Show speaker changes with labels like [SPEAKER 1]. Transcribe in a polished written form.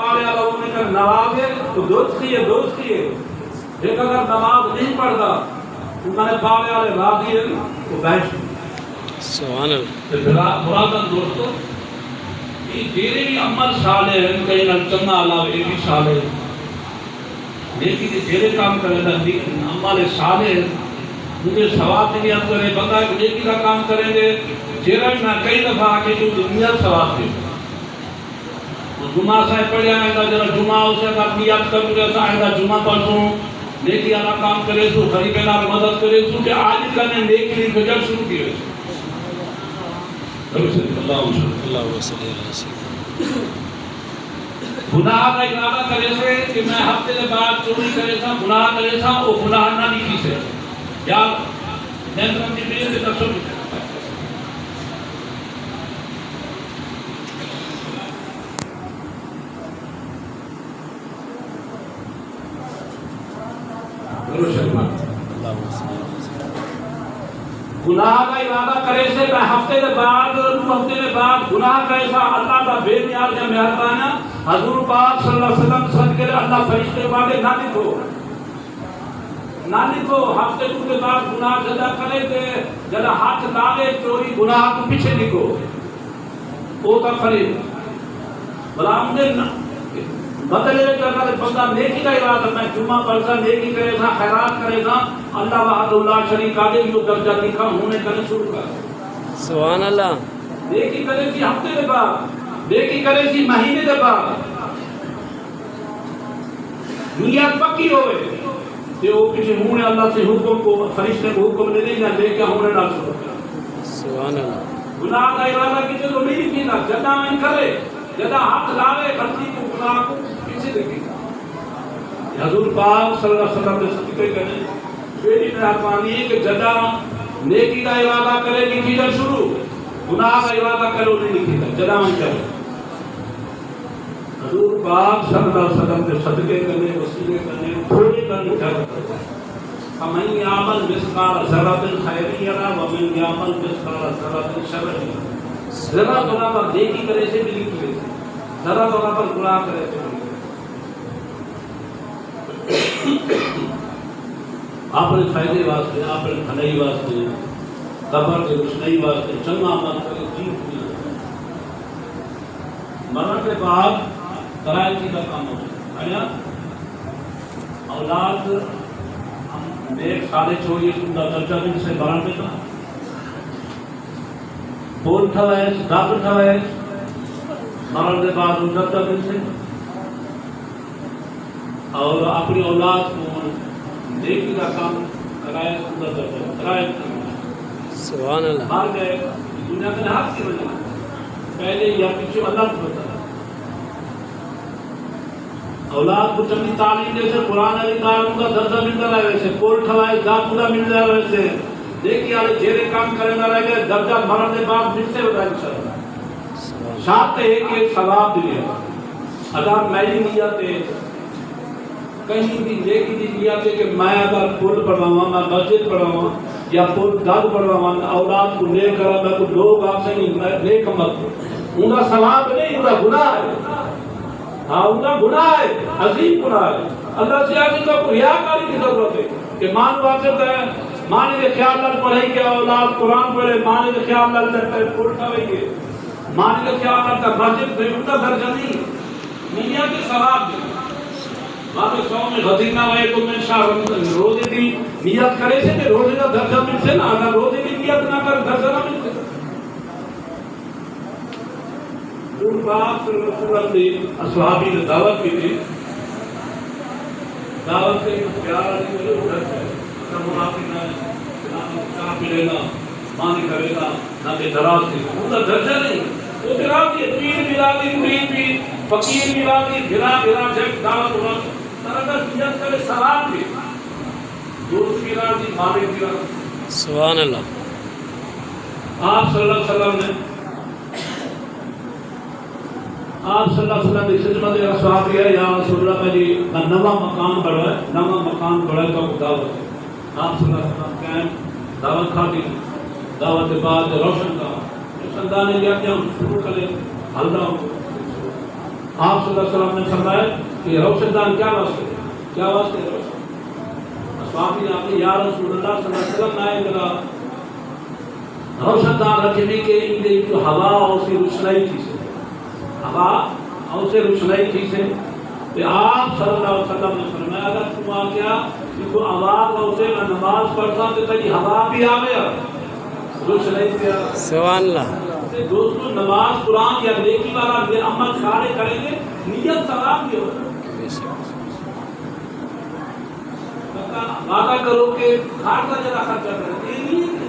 [SPEAKER 1] پالے والا ہونے کا نواز ہے تو دوستی ہے ایک اگر نماز نہیں پڑھتا تو میں نے پالے والے راضی ہے تو بحث
[SPEAKER 2] سبحان اللہ.
[SPEAKER 1] مرادن دوستو یہ جیرے بھی عمل صالح ہیں کہیں نہ چنگا علاوہ یہ بھی صالح ہے لیکن یہ جیرے کام کرے گا عمل صالح ہے مجھے ثواب نہیں یاد کرے بندہ ایک نیکی کا کام کریں گے جیرا بھی نہ کئی دفعہ آکے جو دنیا ثواب دے جمعہ صاحب پڑھیا ہے گا جرا جمعہ اسے اگر نیت کروں گے صاحب جمعہ پڑھوں نیکی والا کام کرے سو غریبیں نال مدد کرے سو کہ آج کرنے نیکی نہیں گجر شروع کی ہے
[SPEAKER 2] اللہ صلی اللہ علیہ وسلم.
[SPEAKER 1] گناہ کا ارادہ کرے سے کہ میں ہفتے کے بعد چوری کرے تھا گناہ کرے تھا وہ گناہ نہ نہیں کی سے یا نیندرم کی پیئے سے تقسیم کی گناہ کا ارادہ کرے سے میں ہفتے کے بعد گناہ کرے سا اللہ کا بے نیاز ہے مہربان حضور پاک صلی اللہ علیہ وسلم صدقے اللہ فرشتے والے نہ لکھو ہفتے کے بعد گناہ جدا کرے تھے جدا ہاتھ ڈالے چوری گناہ کو پیچھے لکھو وہ کا خرید بلام نے بدلے میں اگر بندہ نیکی کا ارادہ میں جمعہ پڑھتا نیکی کرے تھا خیرات کرے تھا اللہ وحدہ لا شریک آگے جو درجہ لکھا ہونے کرنے شروع کر
[SPEAKER 2] سبحان اللہ.
[SPEAKER 1] نیکی کرے تھی ہفتے کے بعد نیکی کرے تھی مہینے کے بعد نیت پکی ہوئے کہ وہ کسی ہونے اللہ سے حکم کو فرشتے کو حکم نہیں دینا لے کے ہونے ڈال شروع کر
[SPEAKER 2] سبحان اللہ.
[SPEAKER 1] گناہ کا ارادہ کسی کو نہیں کینا جدا میں کرے جدا ہاتھ لاوے غلطی کو گناہ کو پیچھے دیکھے حضور پاک صلی اللہ علیہ وسلم نے صدقے کرے میری مہربانی ہے کہ جدا نیکی کا ارادہ کرے لکھی جا شروع گناہ کا ارادہ کرے نہیں لکھی جا جدا میں کرے حضور پاک صلی اللہ علیہ وسلم نے صدقے کرنے وسیلے کرنے تھوڑے کرنے کرتے فمن یعمل مثقال ذرۃ خیرا یرہ ومن یعمل مثقال ذرۃ شرا یرہ ذرا تھوڑا پر نیکی کرے سے بھی لکھی گئی ذرا تھوڑا پر گناہ کرے سے آپ نے فائدے واسطے آپ نے بھلائی واسطے قبر کے روشنائی واسطے چنگا عمل کرے جیت دیا مرنے کے بعد کرائے کا کام ہوتا ہے اولاد نیک سارے چوری درجہ دن سے بڑھا دیتا پول ٹھوائے ڈاکٹر ٹھوائے مرنے کے بعد درجہ دن سے اور اپنی اولاد کو نیکی کا کام کرائے کرائے
[SPEAKER 2] سبحان اللہ.
[SPEAKER 1] مار گئے دنیا کے ہاتھ کی وجہ پہلے یا پیچھے اللہ کو بتا اولاد کو چنگی تعلیم جیسے قرآن علی تعلیم کا درجہ ملتا رہے ویسے پول ٹھوائے پورا مل جائے ویسے دیکھیے والے جیرے کام کرنا رہ گئے درجہ مرنے کے بعد مل سے بتائیں انشاءاللہ شاید ہے کہ ثواب دیا اگر میری نیت ہے کہیں بھی نیکی دی نیت ہے کہ میں اگر پل پڑھواؤں میں مسجد پڑھواؤں یا پل داد پڑھواؤں اولاد کو نیک کرا میں کو لوگ آپ سے نہیں نیک عمل ان کا ثواب نہیں ان کا گناہ ہے ہاں ان کا گناہ ہے عظیم گناہ ہے اللہ سے آج ان کا ریاکاری کی ضرورت ہے کہ مان واجب ہے مانے کے خیال لال پڑھائی کے اولاد قرآن پڑھے مانے کے خیال لال چلتے پل ٹھوائے گے مانے کے خیال لال کا مسجد پہ ان کا درجہ نہیں دنیا کے ثواب دے مانے سو میں غدینہ وائے تو میں شاہ روزے دی نیت کرے سے کہ روزے کا درجہ مل سے نا اگر روزے کی نیت نہ کر درجہ نہ مل سے دور باپ صلی اللہ علیہ وسلم نے اصحابی نے دعوت کی تھی دعوت کے پیار علی مجھے اٹھا ہے سب منافی نہ چاہ پی لینا مانی کرے گا نہ کہ دراز کی ان کا درجہ نہیں وہ دراز کی پیر ملادی مرید بھی فقیر ملادی گھرا جب دعوت ہونا ترکت نیت کرے سلام بھی دوست کی راضی مالک کی راضی
[SPEAKER 2] سبحان اللہ.
[SPEAKER 1] آپ صلی اللہ علیہ وسلم نے آپ صلی اللہ علیہ وسلم نے خدمت رسول کیا یا رسول اللہ کا جی نواں مکان بڑھائے کا دعوت ہے آپ صلی اللہ علیہ وسلم کہیں دعوت کھا دی دعوت کے بعد روشن کا روشن دانے لیا کیا شروع کرے حلدہ آپ صلی اللہ علیہ وسلم نے فرمایا کہ روشن دان کیا واسطے ہے؟ کیا واسطے ہے روشن؟ صحابی نے آپ یا رسول اللہ صلی اللہ علیہ وسلم نے کہا روشن دان رکھنے کے لیے جو ہوا اور سے روشنائی تھی سے ہوا اور سے روشنائی تھی سے کہ آپ صلی اللہ علیہ وسلم نے فرمایا اگر تم آ گیا کہ تو آواز اور سے میں نماز پڑھتا تو تیری ہوا بھی آ گیا روشنائی بھی آ گیا.
[SPEAKER 2] سبحان اللہ.
[SPEAKER 1] دوستو نماز قرآن یا نیکی والا عمل سارے کریں گے نیت ثواب بھی ہوگا. وعدہ کرو کہ گھر کا جگہ خرچہ کریں گے.